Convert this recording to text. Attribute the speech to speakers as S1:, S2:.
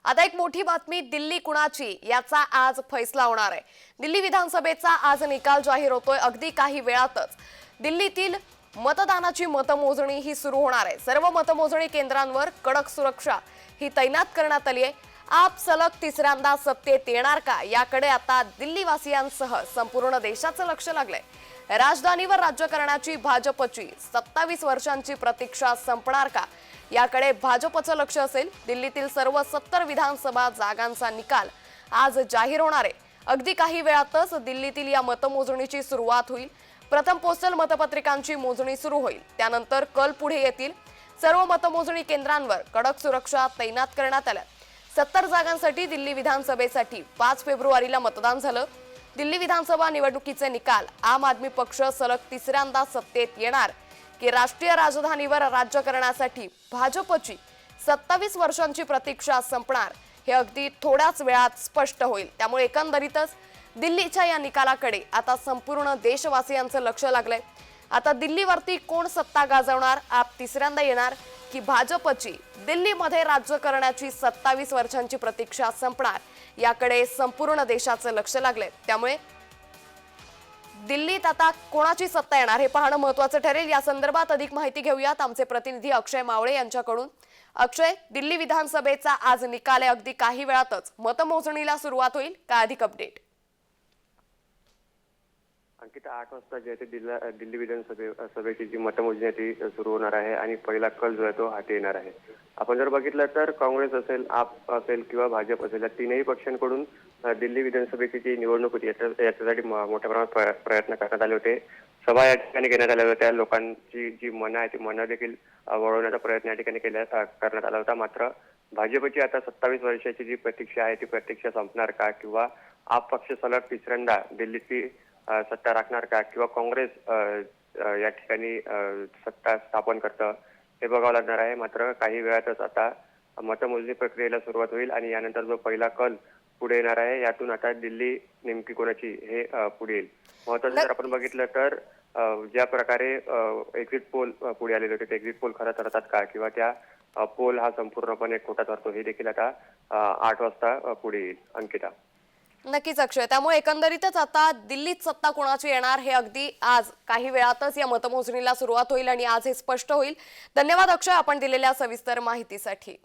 S1: आता एक मोठी बातमी दिल्ली कुणाची याचा आज फैसला होणार आहे। दिल्ली विधानसभेचा आज निकाल जाहीर होतोय। अगदी काही वेळातच दिल्लीतील मतदानाची मतमोजणी ही सुरू होणार आहे। सर्व मतमोजणी केंद्रांवर कडक सुरक्षा ही तैनात करण्यात आली आहे। आप सलग तिसऱ्यांदा सत्तेत येणार का याकडे आता दिल्लीवासियांसह संपूर्ण देशाचं लक्ष लागलंय। राजधानीवर राज्य करण्याची भाजपची 27 वर्षांची प्रतीक्षा संपणार का याकडे भाजपचं लक्ष असेल। दिल्लीतील सर्व 70 विधानसभा जागांचा निकाल आज जाहीर होणार आहे। अगदी काही वेळातच दिल्लीतील या मतमोजणीची सुरुवात होईल। प्रथम पोस्टल मतपत्रिकांची मोजणी सुरू होईल, त्यानंतर कल पुढे येतील। सर्व मतमोजणी केंद्रांवर कडक सुरक्षा तैनात करण्यात आल्या। 70 जागांसाठी दिल्ली विधानसभेसाठी 5 फेब्रुवारीला मतदान झालं। दिल्ली विधानसभा निवडणुकीचे निकाल आम आदमी पक्ष सलग तिसऱ्यांदा सत्तेत येणार की राष्ट्रीय राजधानीवर राज्य करण्यासाठी भाजपची 27 वर्षांची प्रतीक्षा संपणार हे अगदी थोड्याच वेळात स्पष्ट होईल। त्यामुळे एकंदरीतच दिल्लीच्या या निकालाकडे आता संपूर्ण देशवासियांचं लक्ष लागलंय। आता दिल्लीवरती कोण सत्ता गाजवणार, आप तिसऱ्यांदा येणार की भाजपची दिल्लीमध्ये राज्य करण्याची 27 वर्षांची प्रतीक्षा संपणार याकडे संपूर्ण देशाचं लक्ष लागलंय। त्यामुळे दिल्लीत आता कोणाची सत्ता येणार हे पाहणं महत्त्वाचं ठरेल। या संदर्भात अधिक माहिती घेऊयात आमचे प्रतिनिधी अक्षय मावळे यांच्याकडून। अक्षय, दिल्ली विधानसभेचा आज निकाल आहे, अगदी काही वेळातच मतमोजणीला सुरुवात होईल, काय अधिक अपडेट?
S2: अंकिता, 8 वाजता जे आहे दिल्ली विधानसभेची जी मतमोजणी ती सुरू होणार आहे आणि पहिला कल जो आहे तो हाती येणार आहे। आपण जर बघितलं तर काँग्रेस असेल, आप असेल किंवा भाजप असेल या तीनही पक्षांकडून दिल्ली विधानसभेची जी निवडणूक होती याच्यासाठी मोठ्या प्रमाणात प्रयत्न करण्यात आले होते। सभा या ठिकाणी घेण्यात आल्या होत्या। लोकांची जी मनं आहे ती मनं देखील वळवण्याचा प्रयत्न या ठिकाणी करण्यात आला होता। मात्र भाजपची आता 27 वर्षाची जी प्रतीक्षा आहे ती प्रतीक्षा संपणार का, किंवा आप पक्ष सलग तिसऱ्यांदा दिल्लीची सत्ता राखणार का, किंवा काँग्रेस या ठिकाणी सत्ता स्थापन करतं हे बघावं लागणार आहे। मात्र काही वेळातच आता मतमोजणी प्रक्रियेला सुरुवात होईल आणि यानंतर जो पहिला कल पुढे येणार आहे यातून आता दिल्ली नेमकी कोणाची हे पुढे येईल। महत्त्वाचं जर आपण बघितलं तर ज्या प्रकारे एक्झिट पोल पुढे आलेले होते ते एक्झिट पोल खरं ठरतात का, किंवा त्या पोल हा संपूर्णपणे खोटा ठरतो हे देखील आता 8 वाजता पुढे येईल। अंकिता,
S1: नक्कीच अक्षय, त्यामुळे एकंदरीतच आता दिल्लीत सत्ता कोणाची येणार हे अगदी आज काही वेळातच या मतमोजणीला सुरुवात होईल आणि आज हे स्पष्ट होईल। धन्यवाद अक्षय, आपण दिलेल्या सविस्तर माहितीसाठी।